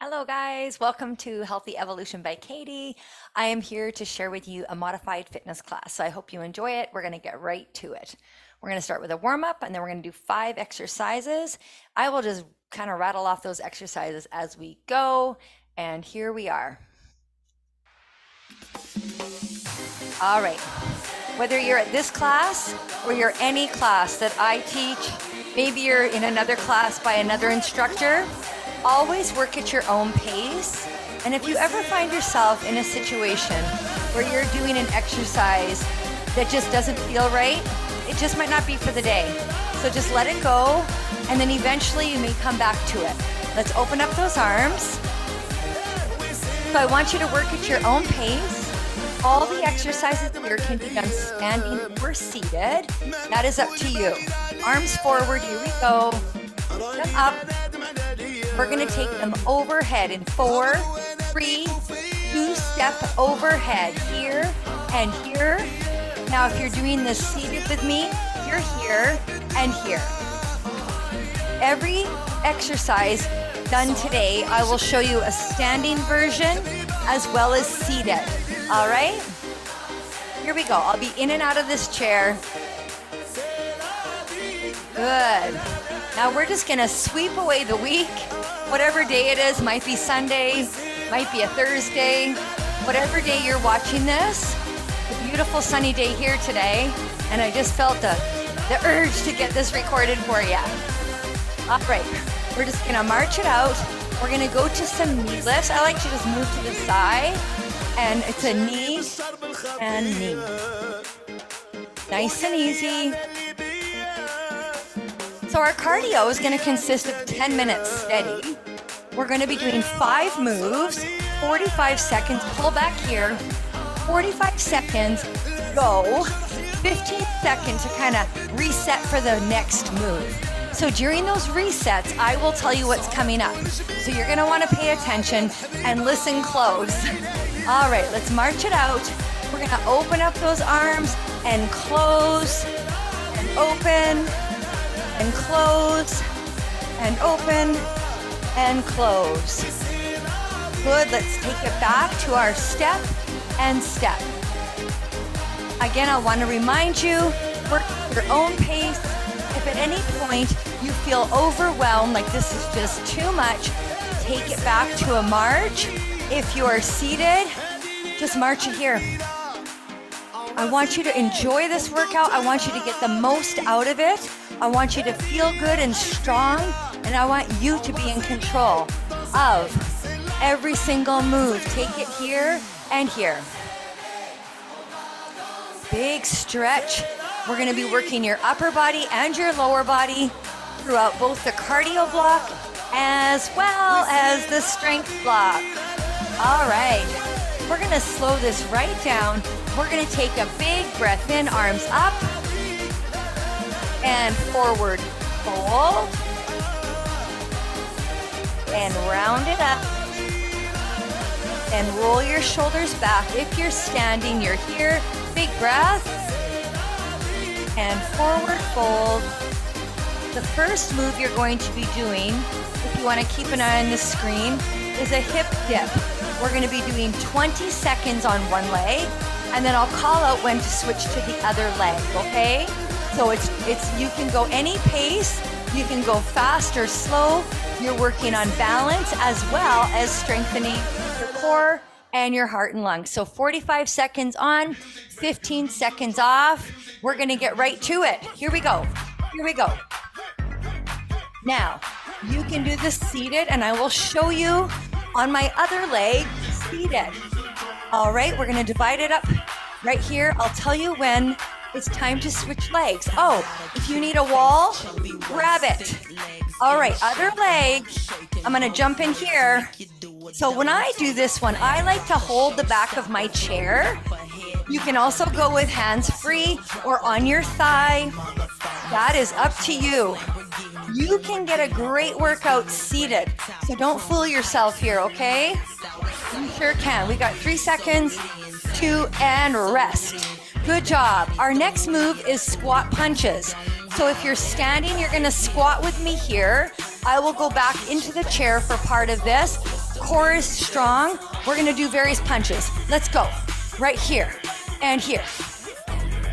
Hello, guys. Welcome to Healthy Evolution by Katie. I am here to share with you a modified fitness class. So I hope you enjoy it. We're going to get right to it. We're going to start with a warm up and then we're going to do 5 exercises. I will just kind of rattle off those exercises as we go. And here we are. All right. Whether you're at this class or you're any class that I teach, maybe you're in another class by another instructor, always work at your own pace. And if you ever find yourself in a situation where you're doing an exercise that just doesn't feel right, it just might not be for the day. So just let it go, and then eventually you may come back to it. Let's open up those arms. So I want you to work at your own pace. All the exercises here can be done standing or seated. That is up to you. Arms forward, here we go. Them up. We're going to take them overhead in 4, 3, 2 step overhead here and here. Now, if you're doing this seated with me, you're here and here. Every exercise done today, I will show you a standing version as well as seated. All right? Here we go. I'll be in and out of this chair. Good. Now we're just gonna sweep away the week. Whatever day it is, might be Sunday, might be a Thursday, whatever day you're watching this. A beautiful sunny day here today, and I just felt the urge to get this recorded for you. All right, we're just gonna march it out. We're gonna go to some knee lifts. I like to just move to the side, and it's a knee and knee. Nice and easy. So our cardio is going to consist of 10 minutes steady. We're going to be doing 5 moves, 45 seconds, pull back here, 45 seconds, go, 15 seconds to kind of reset for the next move. So during those resets, I will tell you what's coming up. So you're going to want to pay attention and listen close. All right, let's march it out. We're going to open up those arms and close and open and close, and open, and close. Good, let's take it back to our step and step. Again, I want to remind you, work at your own pace. If at any point you feel overwhelmed, like this is just too much, take it back to a march. If you are seated, just march it here. I want you to enjoy this workout. I want you to get the most out of it. I want you to feel good and strong, and I want you to be in control of every single move. Take it here and here. Big stretch. We're going to be working your upper body and your lower body throughout both the cardio block as well as the strength block. All right. We're going to slow this right down. We're going to take a big breath in, arms up, and forward fold, and round it up, and roll your shoulders back. If you're standing, you're here, big breath, and forward fold. The first move you're going to be doing, if you want to keep an eye on the screen, is a hip dip. We're going to be doing 20 seconds on one leg, and then I'll call out when to switch to the other leg, okay? So it's you can go any pace, you can go fast or slow. You're working on balance as well as strengthening your core and your heart and lungs. So 45 seconds on, 15 seconds off. We're gonna get right to it. Here we go. Here we go. Now, you can do this seated, and I will show you on my other leg seated. All right, we're gonna divide it up right here. I'll tell you when it's time to switch legs. Oh, if you need a wall, grab it. All right, other leg. I'm gonna jump in here. So when I do this one, I like to hold the back of my chair. You can also go with hands free or on your thigh. That is up to you. You can get a great workout seated, so don't fool yourself here, okay? You sure can. We got 3 seconds, 2, and rest. Good job. Our next move is squat punches. So if you're standing, you're gonna squat with me here. I will go back into the chair for part of this. core is strong, we're gonna do various punches. Let's go. Right here and here.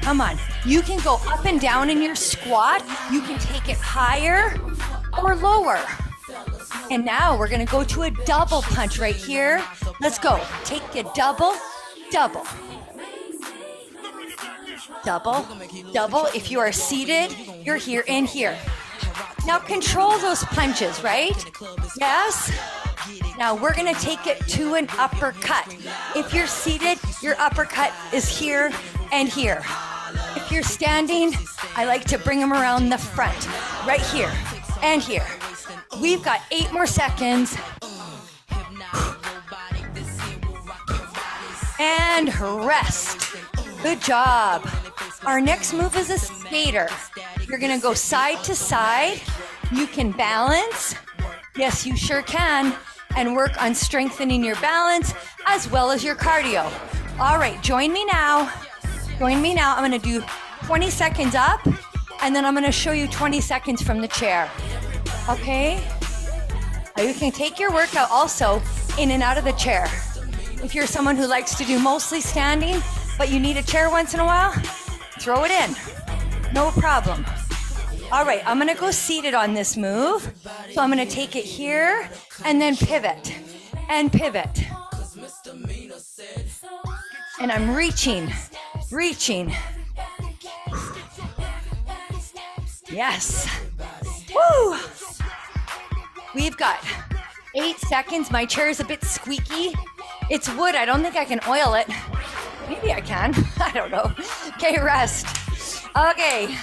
Come on. You can go up and down in your squat. You can take it higher or lower. And now we're gonna go to a double punch right here. Let's go. Take a double, double. Double, double. If you are seated, you're here and here. Now control those punches, right? Yes? Now we're gonna take it to an uppercut. If you're seated, your uppercut is here and here. If you're standing, I like to bring them around the front, right here and here. We've got 8 more seconds. And rest. Good job. Our next move is a skater. You're gonna go side to side. You can balance. Yes, you sure can. And work on strengthening your balance as well as your cardio. All right, join me now. Join me now. I'm gonna do 20 seconds up, and then I'm gonna show you 20 seconds from the chair. Okay? You can take your workout also in and out of the chair. If you're someone who likes to do mostly standing, but you need a chair once in a while, throw it in. No problem. All right, I'm gonna go seated on this move. So I'm gonna take it here and then pivot and pivot. And I'm reaching, reaching. Yes. Woo! We've got 8 seconds. My chair is a bit squeaky. It's wood. I don't think I can oil it. Maybe I can. I don't know. Okay, rest. Okay.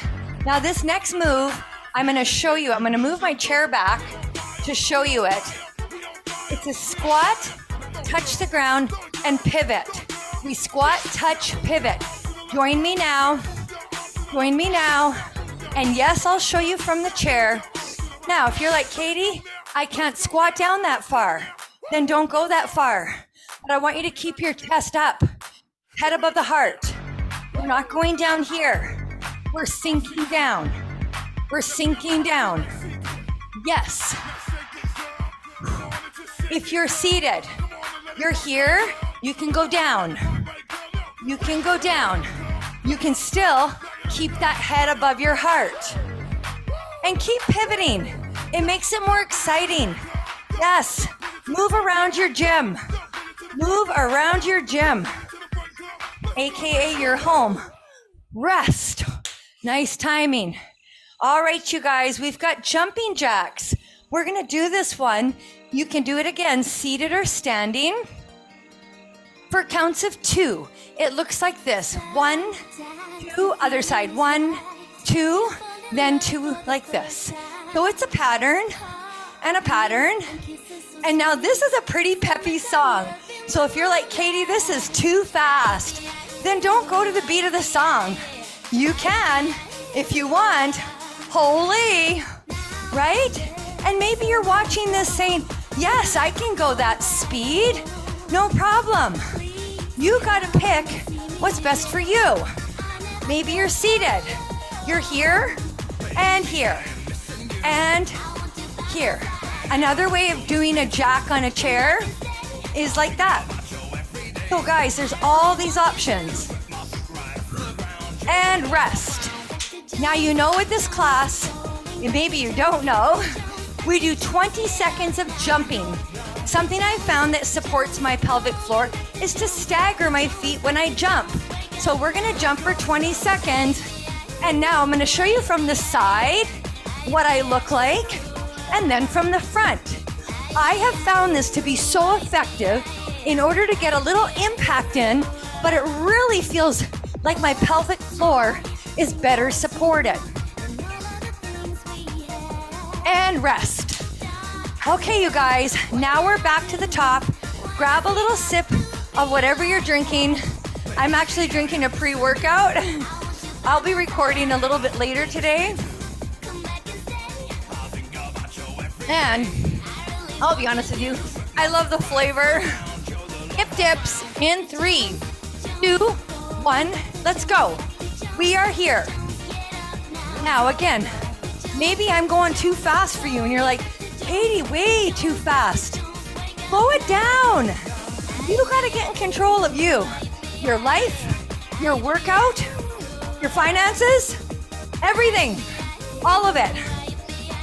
Now this next move, I'm going to show you. I'm going to move my chair back to show you it. It's a squat, touch the ground, and pivot. We squat, touch, pivot. Join me now. Join me now. And yes, I'll show you from the chair. Now, if you're like, Katie, I can't squat down that far, then don't go that far. But I want you to keep your chest up, head above the heart. We're not going down here. We're sinking down. We're sinking down. Yes. If you're seated, you're here, you can go down. You can go down. You can still keep that head above your heart. And keep pivoting. It makes it more exciting. Yes. Move around your gym. Move around your gym, AKA your home. Rest. Nice timing. All right, you guys, we've got jumping jacks. We're gonna do this one. You can do it again, seated or standing. For counts of 2, it looks like this. 1, 2, other side. 1, 2, then 2 like this. So it's a pattern and a pattern. And now this is a pretty peppy song. So if you're like, Katie, this is too fast, then don't go to the beat of the song. You can, if you want, holy, right? And maybe you're watching this saying, yes, I can go that speed. No problem. You gotta pick what's best for you. Maybe you're seated. You're here and here and here. Another way of doing a jack on a chair is like that. So guys, there's all these options. And rest. Now you know with this class, and maybe you don't know, we do 20 seconds of jumping. Something I found that supports my pelvic floor is to stagger my feet when I jump. So we're gonna jump for 20 seconds. And now I'm gonna show you from the side what I look like, and then from the front. I have found this to be so effective in order to get a little impact in, but it really feels like my pelvic floor is better supported. And rest. Okay, you guys, now we're back to the top. Grab a little sip of whatever you're drinking. I'm actually drinking a pre-workout. I'll be recording a little bit later today. And I'll be honest with you, I love the flavor. Hip dips in 3, 2, 1, let's go. We are here. Now again, maybe I'm going too fast for you and you're like, Katie, way too fast. Slow it down. You gotta get in control of you. Your life, your workout, your finances, everything. All of it.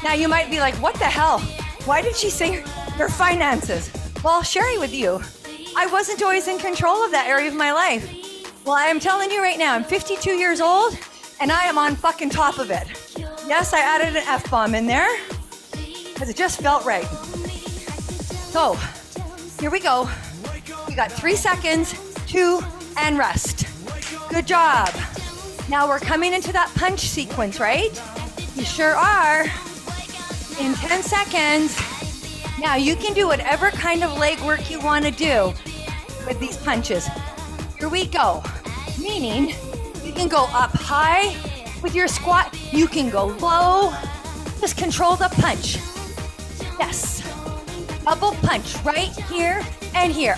Now you might be like, what the hell? Why did she say your finances? Well, I'll share it with you. I wasn't always in control of that area of my life. Well, I am telling you right now, I'm 52 years old and I am on fucking top of it. Yes, I added an F-bomb in there because it just felt right. So, here we go. We got 3 seconds, 2, and rest. Good job. Now we're coming into that punch sequence, right? You sure are. In 10 seconds. Now you can do whatever kind of leg work you want to do with these punches. Here we go. Meaning, you can go up high with your squat. You can go low. Just control the punch. Yes. Double punch right here and here.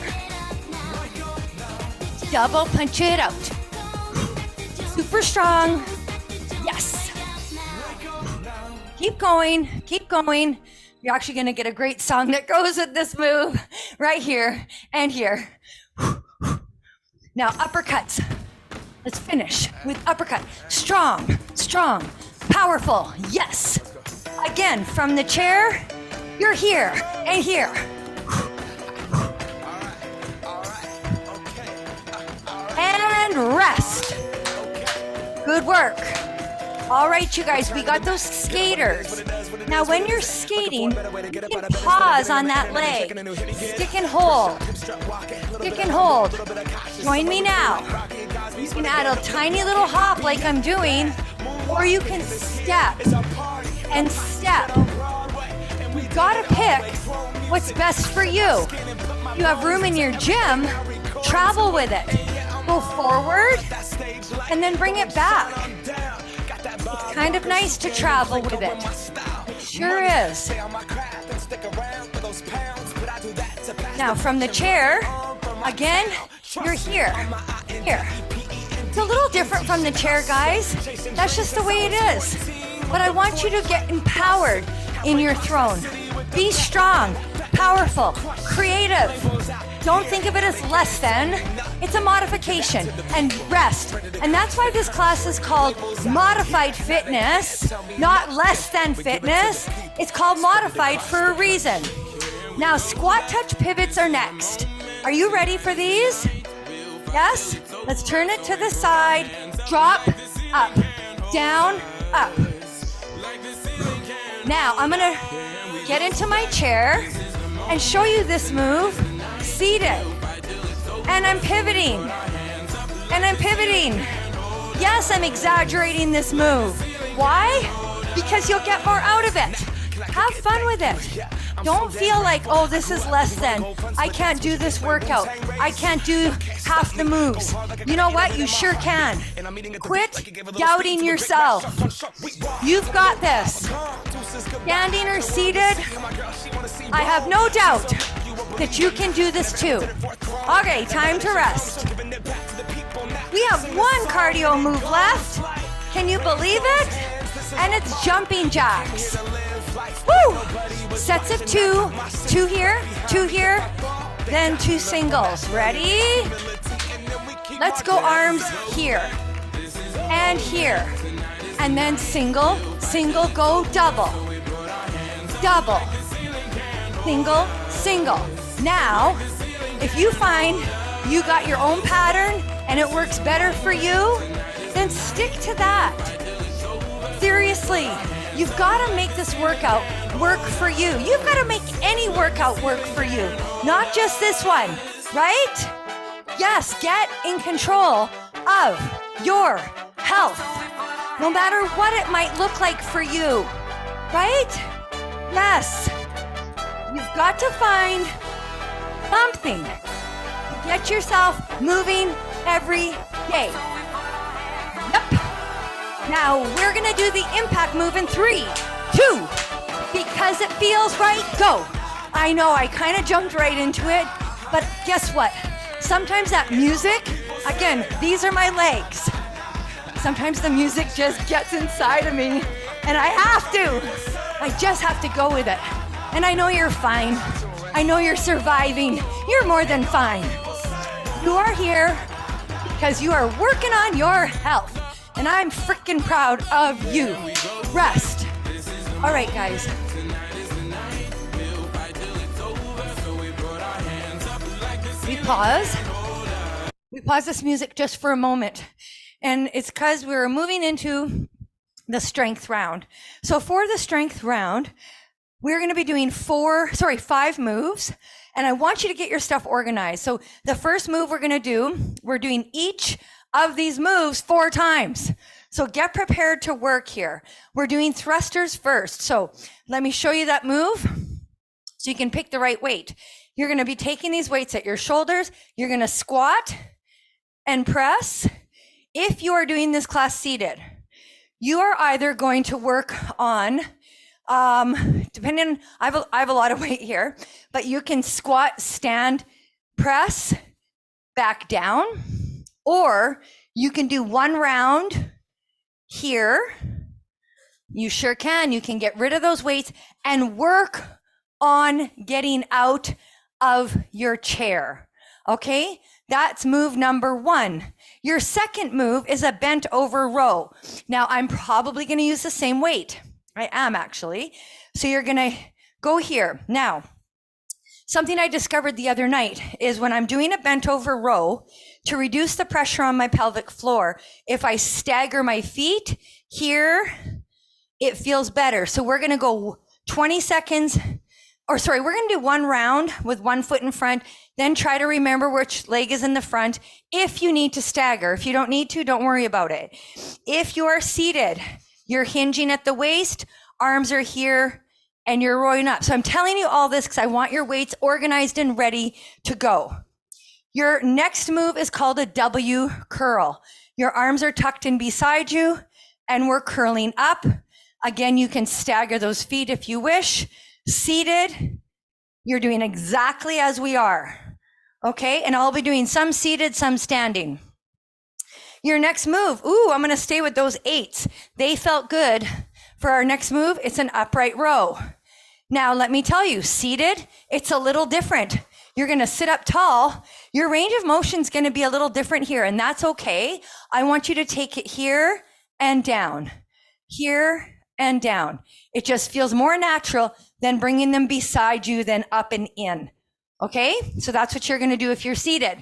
Double punch it out. Super strong. Yes. Keep going, keep going. You're actually gonna get a great song that goes with this move right here and here. Now uppercuts. Let's finish with uppercut. Strong, strong, powerful, yes. Again, from the chair, you're here and here. And rest. Good work. All right, you guys, we got those skaters. Now, when you're skating, you can pause on that leg. Stick and hold. Stick and hold. Join me now. You can add a tiny little hop like I'm doing, or you can step and step. You've got to pick what's best for you. You have room in your gym, travel with it. Go forward and then bring it back. It's kind of nice to travel with it. It sure is. Now from the chair, again, you're here. Here. It's a little different from the chair, guys. That's just the way it is. But I want you to get empowered in your throne. Be strong, powerful, creative. Don't think of it as less than. It's a modification and rest. And that's why this class is called Modified Fitness, not less than fitness. It's called modified for a reason. Now, squat touch pivots are next. Are you ready for these? Yes? Let's turn it to the side. Drop, up, down, up. Now, I'm gonna get into my chair and show you this move. Seated. And I'm pivoting. And I'm pivoting. Yes, I'm exaggerating this move. Why? Because you'll get more out of it. Have fun with it. Don't feel like, oh, this is less than. I can't do this workout. I can't do half the moves. You know what? You sure can. Quit doubting yourself. You've got this. Standing or seated, I have no doubt that you can do this too. Okay, time to rest. We have one cardio move left. Can you believe it? And it's jumping jacks. Woo! Sets of two. Two here, then 2 singles. Ready? Let's go arms here and here. And then single, single, go double. Double. Single, single. Now, if you find you got your own pattern and it works better for you, then stick to that. Seriously, you've got to make this workout work for you. You've got to make any workout work for you, not just this one, right? Yes, get in control of your health, no matter what it might look like for you, right? Yes. You've got to find something to get yourself moving every day. Yep. Now we're gonna do the impact move in 3, 2, because it feels right, go. I know I kind of jumped right into it, but guess what? Sometimes that music, again, these are my legs. Sometimes the music just gets inside of me and I just have to go with it. And I know you're fine. I know you're surviving. You're more than fine. You are here because you are working on your health. And I'm freaking proud of you. Rest. All right, guys. We pause this music just for a moment. And it's because we're moving into the strength round. So for the strength round, we're going to be doing 5 moves. And I want you to get your stuff organized. So the first move we're doing each of these moves 4 times. So get prepared to work here. We're doing thrusters first. So let me show you that move so you can pick the right weight. You're going to be taking these weights at your shoulders. You're going to squat and press. If you are doing this class seated, you are either going to work on, depending, I have a lot of weight here, but you can squat, stand, press, back down, or you can do 1 round here. You sure can. You can get rid of those weights and work on getting out of your chair. Okay, that's move number 1. Your second move is a bent over row. Now I'm probably going to use the same weight. I am actually. So you're going to go here. Now, something I discovered the other night is when I'm doing a bent over row, to reduce the pressure on my pelvic floor, if I stagger my feet here, it feels better. So we're going to go 20 seconds. We're going to do 1 round with 1 foot in front, then try to remember which leg is in the front. If you need to stagger, if you don't need to, don't worry about it. If you are seated, you're hinging at the waist, arms are here, and you're rolling up. So I'm telling you all this because I want your weights organized and ready to go. Your next move is called a W curl. Your arms are tucked in beside you, and we're curling up. Again, you can stagger those feet if you wish. Seated, you're doing exactly as we are, okay? And I'll be doing some seated, some standing. Your next move, I'm gonna stay with those 8s. They felt good. For our next move, it's an upright row. Now, let me tell you, seated, it's a little different. You're gonna sit up tall. Your range of motion is gonna be a little different here, and that's okay. I want you to take it here and down, here and down. It just feels more natural than bringing them beside you, then up and in. Okay, so that's what you're gonna do if you're seated.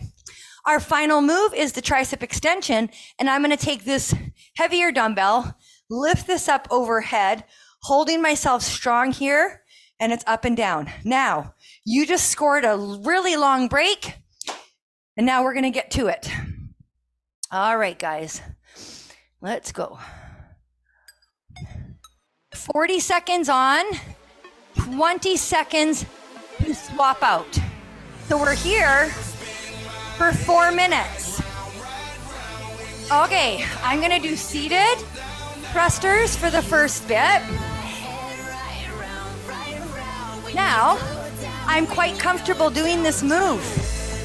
Our final move is the tricep extension, and I'm gonna take this heavier dumbbell, lift this up overhead, holding myself strong here, and it's up and down. Now, you just scored a really long break, and now we're gonna get to it. All right, guys, let's go. 40 seconds on, 20 seconds to swap out. So we're here for 4 minutes. Okay, I'm gonna do seated thrusters for the first bit. Now, I'm quite comfortable doing this move.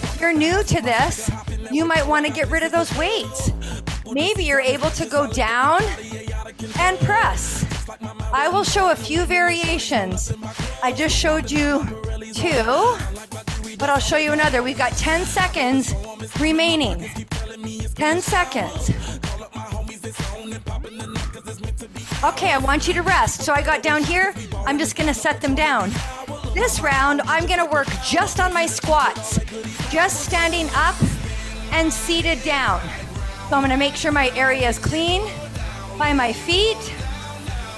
If you're new to this, you might want to get rid of those weights. Maybe you're able to go down and press. I will show a few variations. I just showed you 2, but I'll show you another. We've got 10 seconds remaining. 10 seconds. Okay, I want you to rest. So I got down here. I'm just going to set them down. This round, I'm going to work just on my squats, just standing up and seated down. So I'm going to make sure my area is clean by my feet,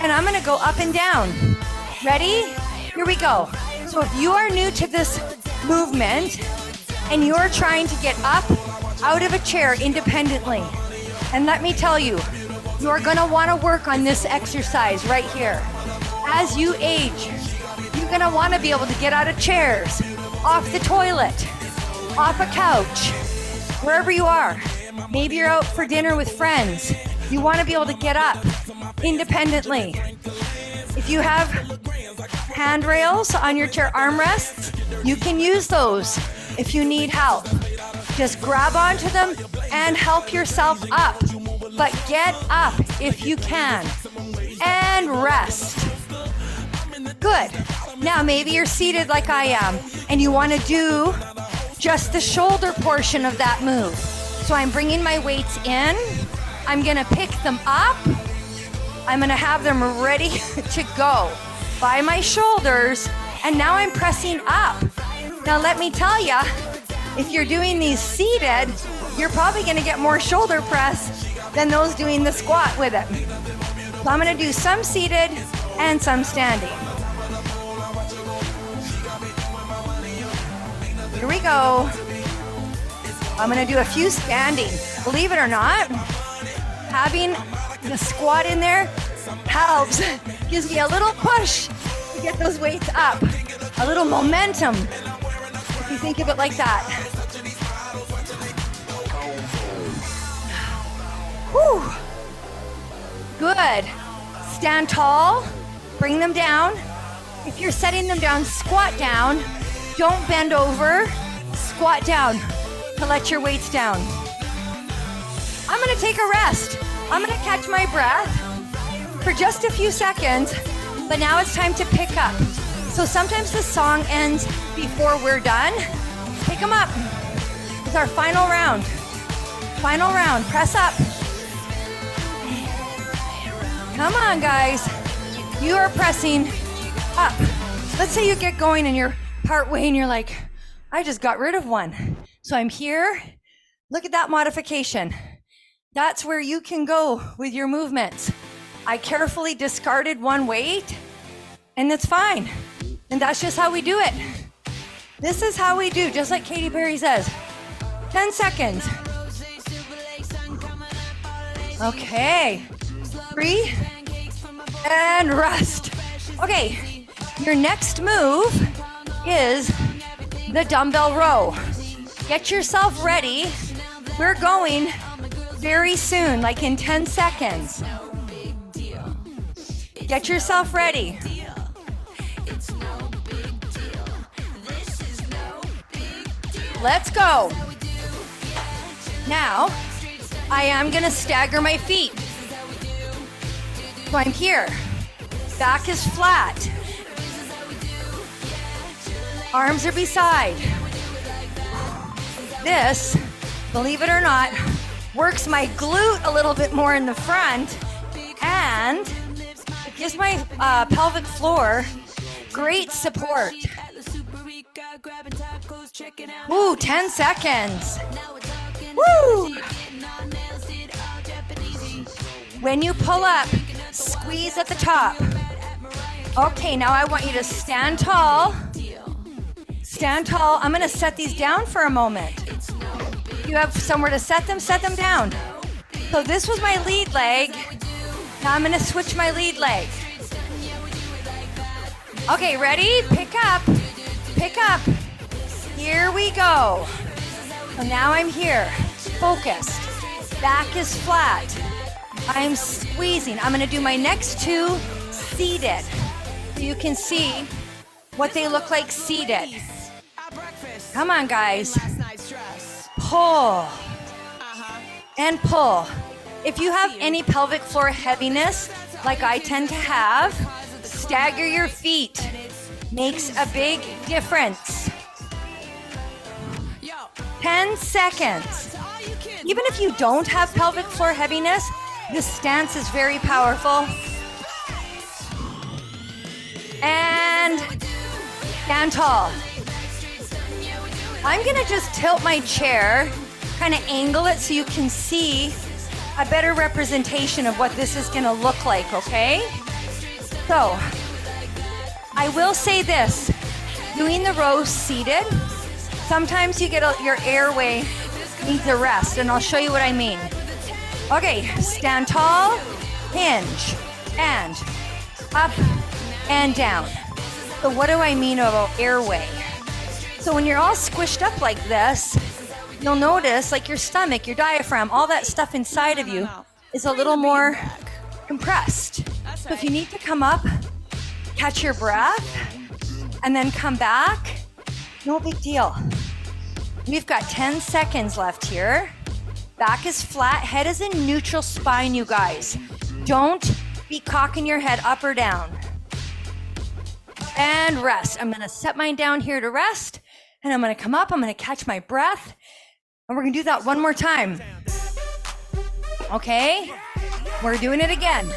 and I'm going to go up and down. Ready? Here we go. So if you are new to this movement and you're trying to get up out of a chair independently, and let me tell you, you're going to want to work on this exercise right here. As you age, you're going to want to be able to get out of chairs, off the toilet, off a couch, wherever you are. Maybe you're out for dinner with friends. You want to be able to get up independently. If you have handrails on your chair armrests, you can use those if you need help. Just grab onto them and help yourself up. But get up if you can. And rest. Good. Now, maybe you're seated like I am, and you want to do just the shoulder portion of that move. So I'm bringing my weights in. I'm gonna pick them up. I'm gonna have them ready to go by my shoulders, and now I'm pressing up. Now let me tell you, if you're doing these seated, you're probably gonna get more shoulder press than those doing the squat with it. So I'm gonna do some seated and some standing. Here we go. I'm gonna do a few standing. Believe it or not, having the squat in there helps, gives me a little push to get those weights up, a little momentum, if you think of it like that. Whew. Good. Stand tall, bring them down. If you're setting them down, squat down. Don't bend over, squat down to let your weights down. I'm gonna take a rest. I'm gonna catch my breath for just a few seconds, but now it's time to pick up. So sometimes the song ends before we're done. Pick them up. It's our final round. Final round, press up. Come on, guys. You are pressing up. Let's say you get going and you're part way and you're like, I just got rid of one. So I'm here. Look at that modification. That's where you can go with your movements. I carefully discarded one weight, and that's fine. And that's just how we do it. This is how we do, just like Katy Perry says. 10 seconds. Okay. Breathe and rest. Okay. Your next move is the dumbbell row. Get yourself ready. We're going very soon, like in 10 seconds. Get yourself ready. Let's go. Now, I am gonna stagger my feet. So I'm here. Back is flat. Arms are beside. This, believe it or not, works my glute a little bit more in the front, and it gives my pelvic floor great support. Ooh, 10 seconds. Woo! When you pull up, squeeze at the top. Okay, now I want you to stand tall. Stand tall. I'm gonna set these down for a moment. You have somewhere to set them down. So this was my lead leg. Now I'm gonna switch my lead leg. Okay, ready? Pick up. Pick up. Here we go. So now I'm here, focused. Back is flat. I'm squeezing. I'm gonna do my next two seated. So you can see what they look like seated. Come on, guys. Pull and pull. If you have any pelvic floor heaviness, like I tend to have, stagger your feet. Makes a big difference. 10 seconds. Even if you don't have pelvic floor heaviness, this stance is very powerful. And stand tall. I'm gonna just tilt my chair, kind of angle it so you can see a better representation of what this is gonna look like, okay? So, I will say this, doing the row seated, sometimes you get your airway needs a rest, and I'll show you what I mean. Okay, stand tall, hinge, and up and down. So what do I mean about airway? So when you're all squished up like this, you'll notice like your stomach, your diaphragm, all that stuff inside of you is a little more compressed. So if you need to come up, catch your breath, and then come back, no big deal. We've got 10 seconds left here. Back is flat, head is in neutral spine, you guys. Don't be cocking your head up or down. and rest. I'm gonna set mine down here to rest, and I'm gonna come up, I'm gonna catch my breath, and we're gonna do that one more time. Okay, we're doing it again.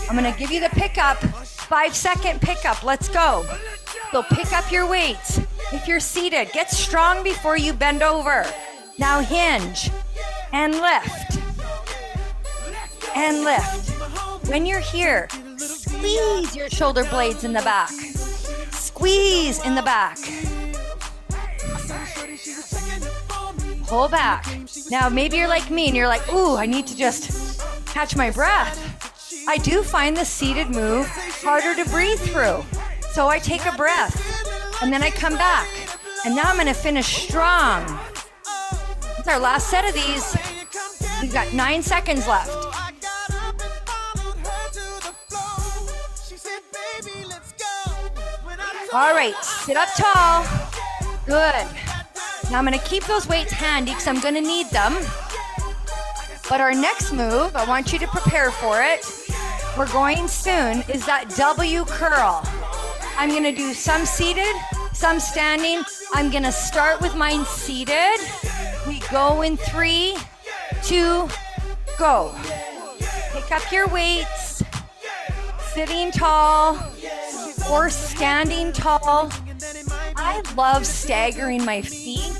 I'm gonna give you the pickup, 5-second pickup, let's go. So pick up your weights. If you're seated, get strong before you bend over. Now hinge and lift and lift. When you're here, squeeze your shoulder blades in the back. Squeeze in the back. Pull back. Now maybe you're like me and you're like, ooh, I need to just catch my breath. I do find the seated move harder to breathe through. So I take a breath and then I come back. And now I'm gonna finish strong. It's our last set of these. We've got 9 seconds left. All right, sit up tall. Good. Now I'm gonna keep those weights handy because I'm gonna need them. But our next move, I want you to prepare for it. We're going soon, is that W curl. I'm gonna do some seated, some standing. I'm gonna start with mine seated. We go in 3, 2, go. Pick up your weights, sitting tall or standing tall. I love staggering my feet.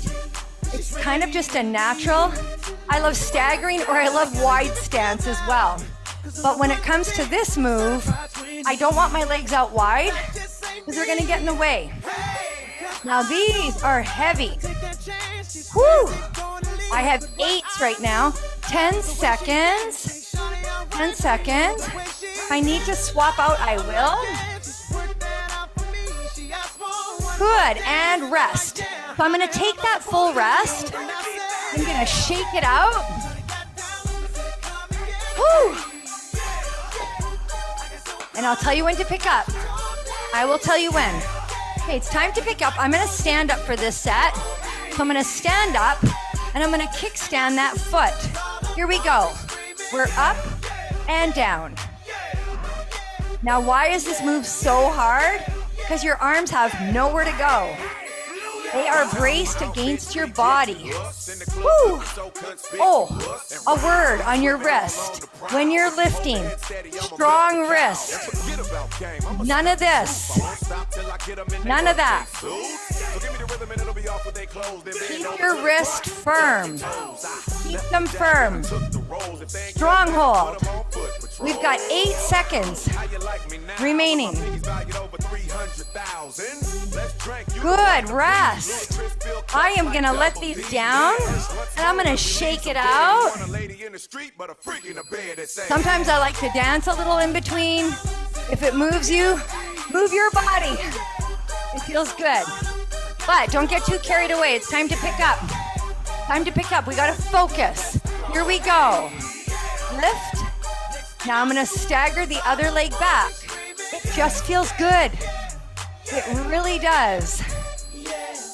It's kind of just a natural. I love staggering or I love wide stance as well. But when it comes to this move, I don't want my legs out wide because they're gonna get in the way. Now these are heavy. Whew! I have 8 right now. 10 seconds. 10 seconds. If I need to swap out, I will. Good, and rest. So I'm gonna take that full rest. I'm gonna shake it out. Whew! And I'll tell you when to pick up. I will tell you when. Okay, it's time to pick up. I'm gonna stand up for this set. So I'm gonna stand up and I'm gonna kickstand that foot. Here we go. We're up and down. Now, why is this move so hard? Because your arms have nowhere to go. They are braced against your body. Woo! Oh, a word on your wrist. When you're lifting, strong wrist. None of this. None of that. Keep your wrist firm. Keep them firm. Stronghold. We've got 8 seconds remaining. Good, rest. I am gonna let these down and I'm gonna shake it out. Sometimes I like to dance a little in between. If it moves you, move your body. It feels good. But don't get too carried away. It's time to pick up. Time to pick up. We gotta focus. Here we go. Lift. Now I'm gonna stagger the other leg back. It just feels good. It really does.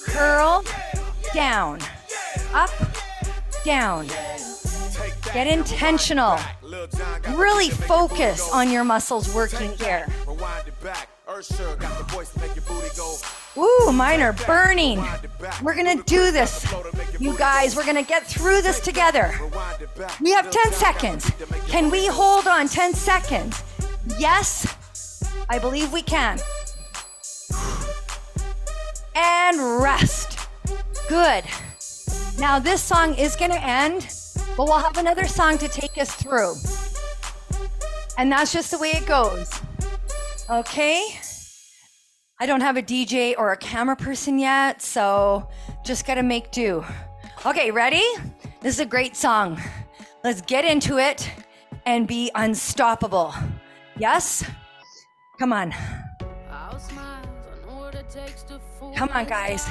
Curl, down, up, down. Get intentional. Really focus on your muscles working here. Ooh, mine are burning. We're gonna do this. You guys, we're gonna get through this together. We have 10 seconds. Can we hold on 10 seconds? Yes, I believe we can. And rest. Good. Now this song is gonna end, but we'll have another song to take us through. And that's just the way it goes. Okay? I don't have a DJ or a camera person yet, so just gotta make do. Okay, ready? This is a great song. Let's get into it and be unstoppable. Yes? Come on. Come on, guys.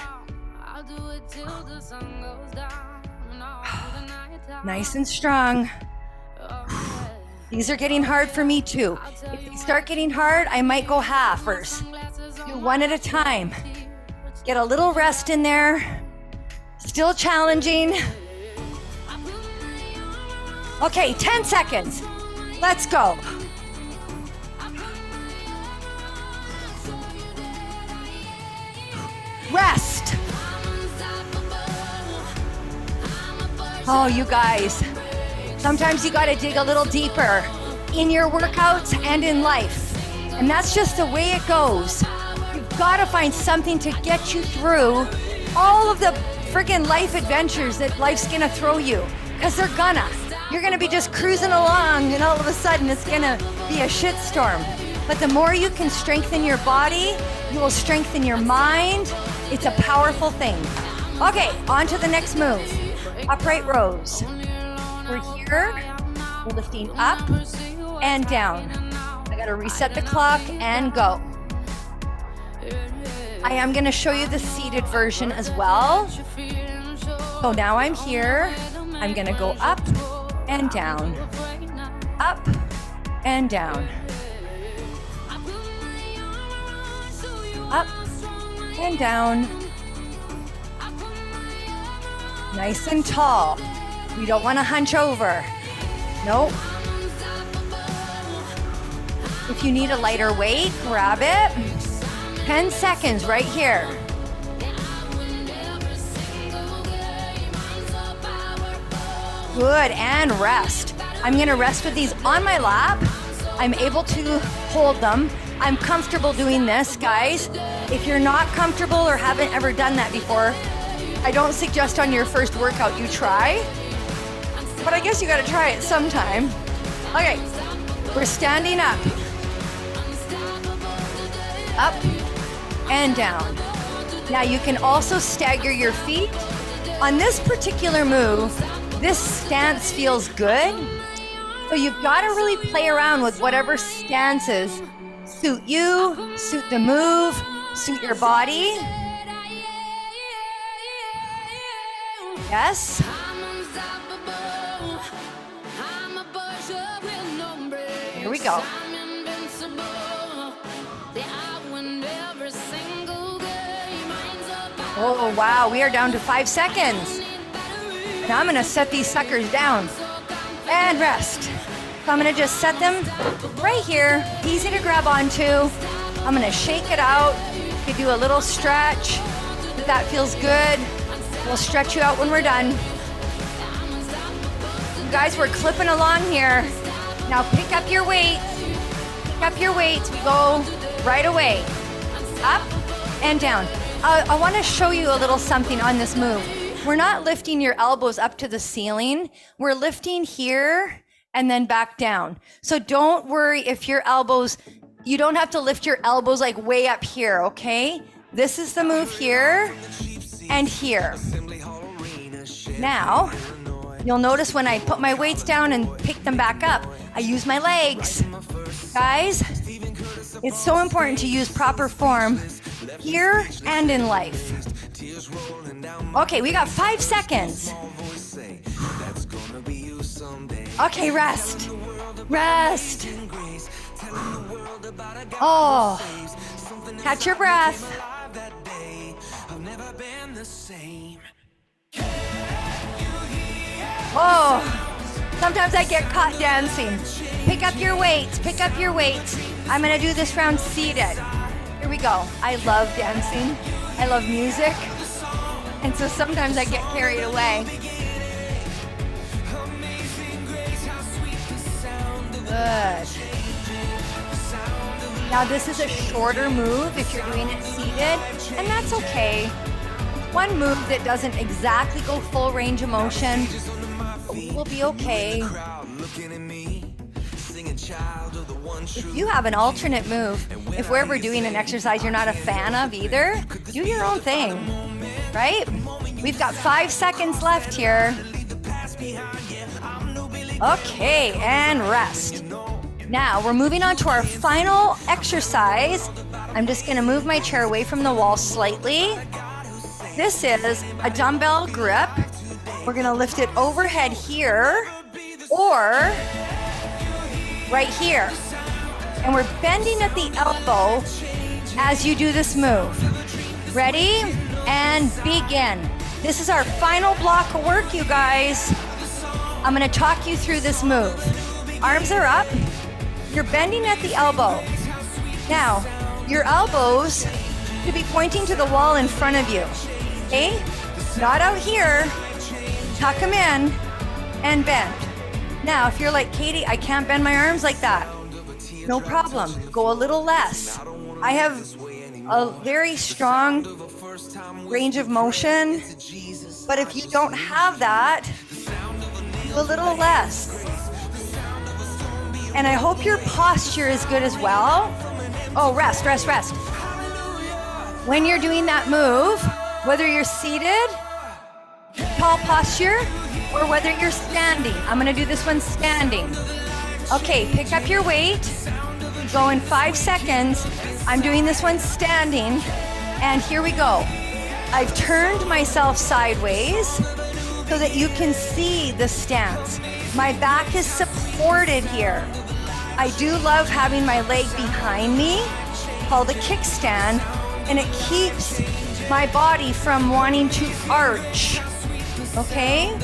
Nice and strong. These are getting hard for me too. If they start getting hard, I might go half or do one at a time. Get a little rest in there. Still challenging. Okay, 10 seconds. Let's go. rest. Oh, you guys, sometimes you gotta dig a little deeper in your workouts and in life. And that's just the way it goes. You've gotta find something to get you through all of the friggin' life adventures that life's gonna throw you. Because they're gonna. You're gonna be just cruising along and all of a sudden it's gonna be a shitstorm. But the more you can strengthen your body, you will strengthen your mind. It's a powerful thing. Okay, on to the next move. Upright rows. We're here, we're lifting up and down. I gotta reset the clock and go. I am gonna show you the seated version as well. So now I'm here, I'm gonna go up and down, up and down, up and down. Nice and tall. We don't want to hunch over. Nope. If you need a lighter weight, grab it. 10 seconds right here. Good, and rest. I'm gonna rest with these on my lap. I'm able to hold them. I'm comfortable doing this, guys. If you're not comfortable or haven't ever done that before, I don't suggest on your first workout you try, but I guess you gotta try it sometime. Okay, we're standing up. Up and down. Now you can also stagger your feet. On this particular move, this stance feels good, so you've gotta really play around with whatever stances suit you, suit the move, suit your body. Yes. Here we go. Oh, wow. We are down to 5 seconds. Now I'm going to set these suckers down and rest. So I'm going to just set them right here. Easy to grab onto. I'm going to shake it out. You can do a little stretch if that feels good. We'll stretch you out when we're done. You guys, we're clipping along here. Now pick up your weights. Pick up your weights. We go right away. Up and down. I want to show you a little something on this move. We're not lifting your elbows up to the ceiling. We're lifting here and then back down. So don't worry if your elbows, you don't have to lift your elbows like way up here, okay? This is the move here and here. Now, you'll notice when I put my weights down and pick them back up, I use my legs. Guys, it's so important to use proper form here and in life. Okay, we got 5 seconds. Okay, rest. Rest. Oh, catch your breath. Oh, sometimes I get caught dancing. Pick up your weights, pick up your weights. I'm gonna do this round seated. Here we go. I love dancing. I love music. And so sometimes I get carried away. Good. Now this is a shorter move if you're doing it seated, and that's okay. One move that doesn't exactly go full range of motion, will be okay. If you have an alternate move, if we're doing an exercise you're not a fan of either, do your own thing, right? We've got 5 seconds left here. Okay, and rest. Now we're moving on to our final exercise. I'm just gonna move my chair away from the wall slightly. This is a dumbbell grip. We're gonna lift it overhead here or right here. And we're bending at the elbow as you do this move. Ready? And begin. This is our final block of work, you guys. I'm gonna talk you through this move. Arms are up. You're bending at the elbow. Now, your elbows to be pointing to the wall in front of you, okay? Not out here. Tuck them in and bend. Now, if you're like, Katie, I can't bend my arms like that. No problem. Go a little less. I have a very strong range of motion, but if you don't have that, do a little less. And I hope your posture is good as well. Oh, rest. When you're doing that move, whether you're seated, tall posture, or whether you're standing. I'm gonna do this one standing. Okay, pick up your weight. Go in 5 seconds. I'm doing this one standing, and here we go. I've turned myself sideways so that you can see the stance. My back is supported here. I do love having my leg behind me, called a kickstand, and it keeps my body from wanting to arch, okay?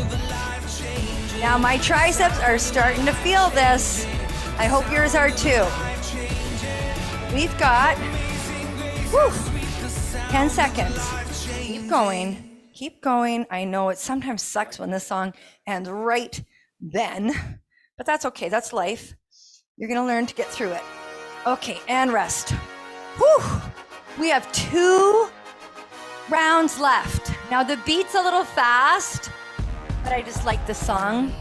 Now my triceps are starting to feel this. I hope yours are too. We've got 10 seconds. Keep going. I know it sometimes sucks when this song ends right then, but that's okay, that's life. You're gonna learn to get through it. Okay, and rest. Whew. We have 2 rounds left. Now the beat's a little fast, but I just like the song.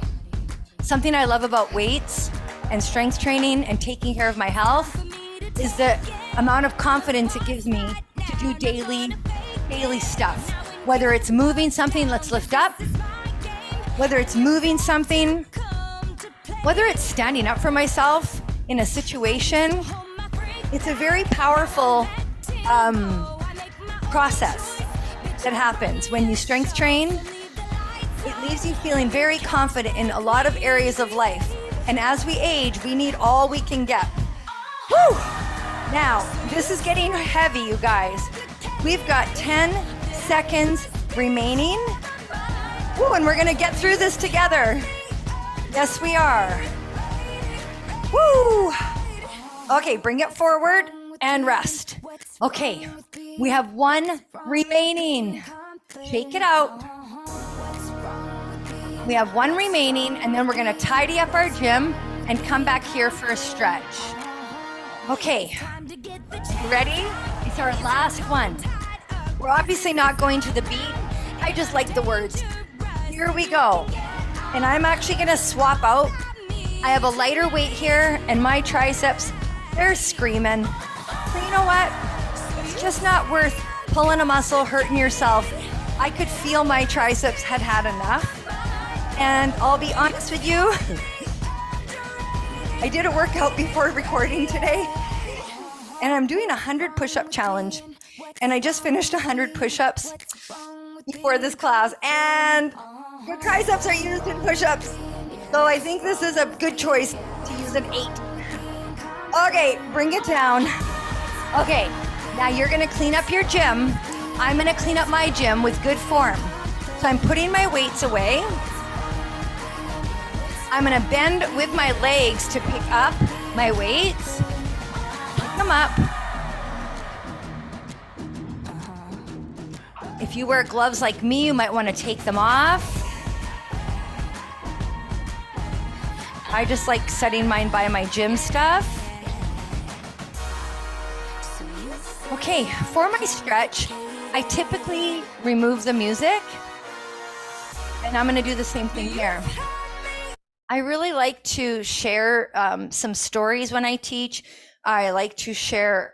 Something I love about weights and strength training and taking care of my health is the amount of confidence it gives me to do daily stuff. Whether it's moving something, let's lift up. Whether it's moving something, whether it's standing up for myself in a situation, it's a very powerful process that happens when you strength train. It leaves you feeling very confident in a lot of areas of life. And as we age, we need all we can get. Woo! Now, this is getting heavy, you guys. We've got 10 seconds remaining. Woo, and we're gonna get through this together. Yes, we are. Woo! Okay, bring it forward and rest. Okay, we have 1 remaining. Shake it out. We have 1 remaining, and then we're gonna tidy up our gym and come back here for a stretch. Okay, ready? It's our last one. We're obviously not going to the beat. I just like the words. Here we go. And I'm actually gonna swap out. I have a lighter weight here, and my triceps, they're screaming. But you know what? It's just not worth pulling a muscle, hurting yourself. I could feel my triceps had had enough. And I'll be honest with you, I did a workout before recording today, and I'm doing a 100 push-up challenge. And I just finished 100 push-ups before this class, and your triceps are used in push-ups. So I think this is a good choice to use an 8. Okay, bring it down. Okay, now you're gonna clean up your gym. I'm gonna clean up my gym with good form. So I'm putting my weights away. I'm gonna bend with my legs to pick up my weights. Pick them up. If you wear gloves like me, you might wanna take them off. I just like setting mine by my gym stuff. Okay, for my stretch, I typically remove the music, and I'm gonna do the same thing here. I really like to share some stories when I teach. I like to share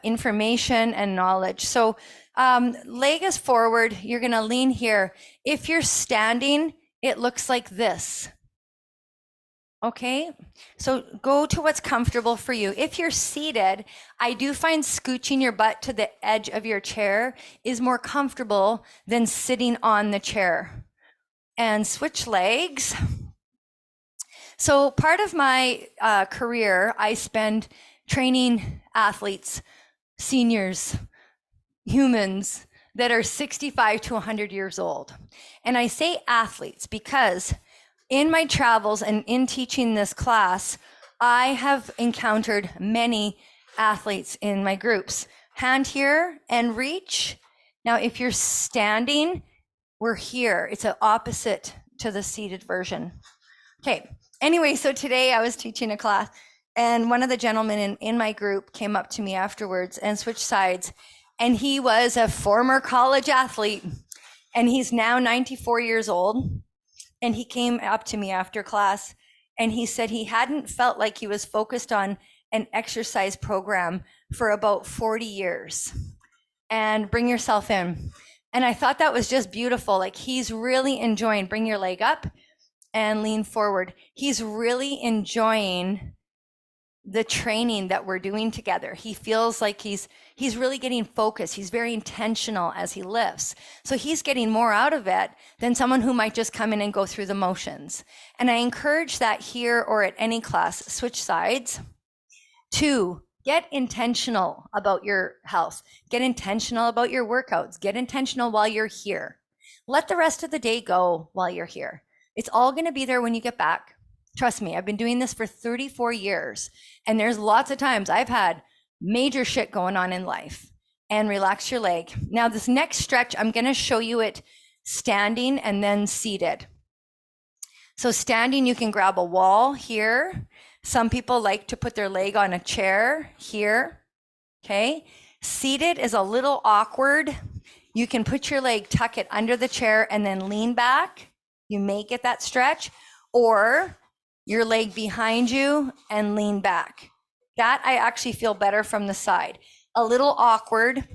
information and knowledge. So leg is forward, you're gonna lean here. If you're standing, it looks like this. Okay, so go to what's comfortable for you. If you're seated, I do find scooching your butt to the edge of your chair is more comfortable than sitting on the chair. And switch legs. So part of my career, I spend training athletes, seniors, humans that are 65 to 100 years old. And I say athletes because in my travels and in teaching this class, I have encountered many athletes in my groups. hand here and reach. Now, if you're standing, we're here. It's an opposite to the seated version. Okay. Anyway, so today I was teaching a class and one of the gentlemen in my group came up to me afterwards and switched sides. And he was a former college athlete and he's now 94 years old. And he came up to me after class and he said he hadn't felt like he was focused on an exercise program for about 40 years. And bring yourself in. And I thought that was just beautiful. Like he's really enjoying, bring your leg up and lean forward. He's really enjoying the training that we're doing together. He feels like he's really getting focused. He's very intentional as he lifts. So he's getting more out of it than someone who might just come in and go through the motions. And I encourage that here or at any class, switch sides. 2, get intentional about your health. Get intentional about your workouts. Get intentional while you're here. Let the rest of the day go while you're here. It's all going to be there when you get back. Trust me, I've been doing this for 34 years, and there's lots of times I've had major shit going on in life. And relax your leg. Now, this next stretch, I'm going to show you it standing and then seated. So standing, you can grab a wall here. Some people like to put their leg on a chair here. Okay. Seated is a little awkward. You can put your leg, tuck it under the chair, and then lean back. You may get that stretch, or your leg behind you and lean back. That I actually feel better from the side. A little awkward.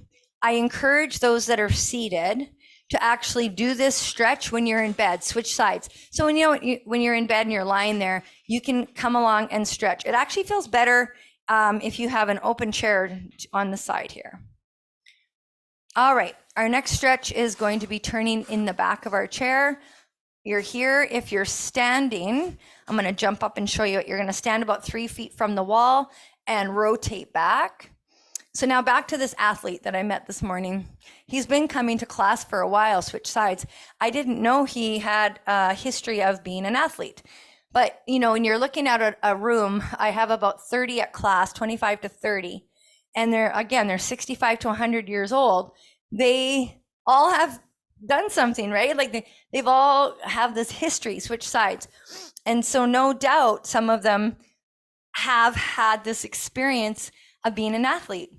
I encourage those that are seated to actually do this stretch when you're in bed. Switch sides. So when you're in bed and you're lying there, you can come along and stretch. It actually feels better if you have an open chair on the side here. All right, our next stretch is going to be turning in the back of our chair. You're here. If you're standing, I'm going to jump up and show you. You're going to stand about 3 feet from the wall and rotate back. So now back to this athlete that I met this morning. He's been coming to class for a while, switch sides. I didn't know he had a history of being an athlete. But, when you're looking at a room, I have about 30 at class, 25 to 30. And they're 65 to 100 years old. They all have done something, right? Like they've all have this history, switch sides. And so no doubt some of them have had this experience of being an athlete.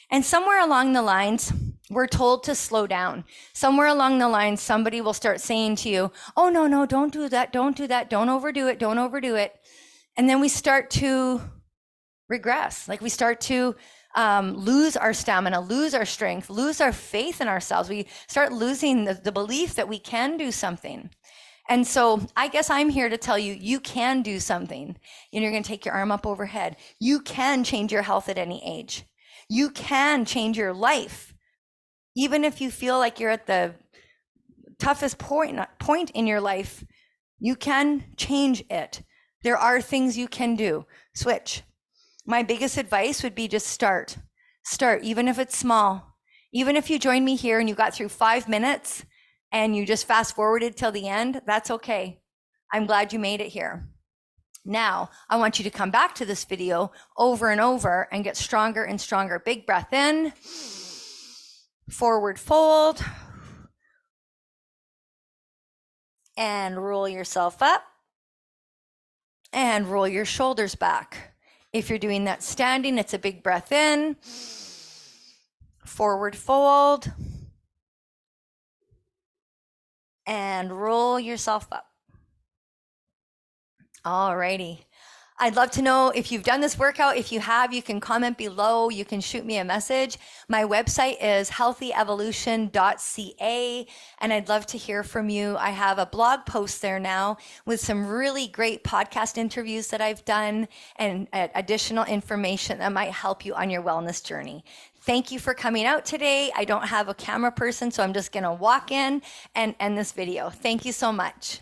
And somewhere along the lines, we're told to slow down. Somewhere along the lines, somebody will start saying to you, oh, no, don't do that. Don't do that. Don't overdo it. Don't overdo it. And then we start to regress. Like we start to lose our stamina, lose our strength, lose our faith in ourselves. We start losing the belief that we can do something. And so I guess I'm here to tell you, you can do something. You're going to take your arm up overhead. You can change your health at any age. You can change your life. Even if you feel like you're at the toughest point in your life, you can change it. There are things you can do. Switch. My biggest advice would be just start, even if it's small. Even if you joined me here and you got through 5 minutes and you just fast forwarded till the end, that's okay. I'm glad you made it here. Now, I want you to come back to this video over and over and get stronger and stronger. Big breath in, forward fold, and roll yourself up and roll your shoulders back. If you're doing that standing, it's a big breath in, forward fold, and roll yourself up. All righty. I'd love to know if you've done this workout. If you have, you can comment below. You can shoot me a message. My website is healthyevolution.ca, and I'd love to hear from you. I have a blog post there now with some really great podcast interviews that I've done and additional information that might help you on your wellness journey. Thank you for coming out today. I don't have a camera person, so I'm just going to walk in and end this video. Thank you so much.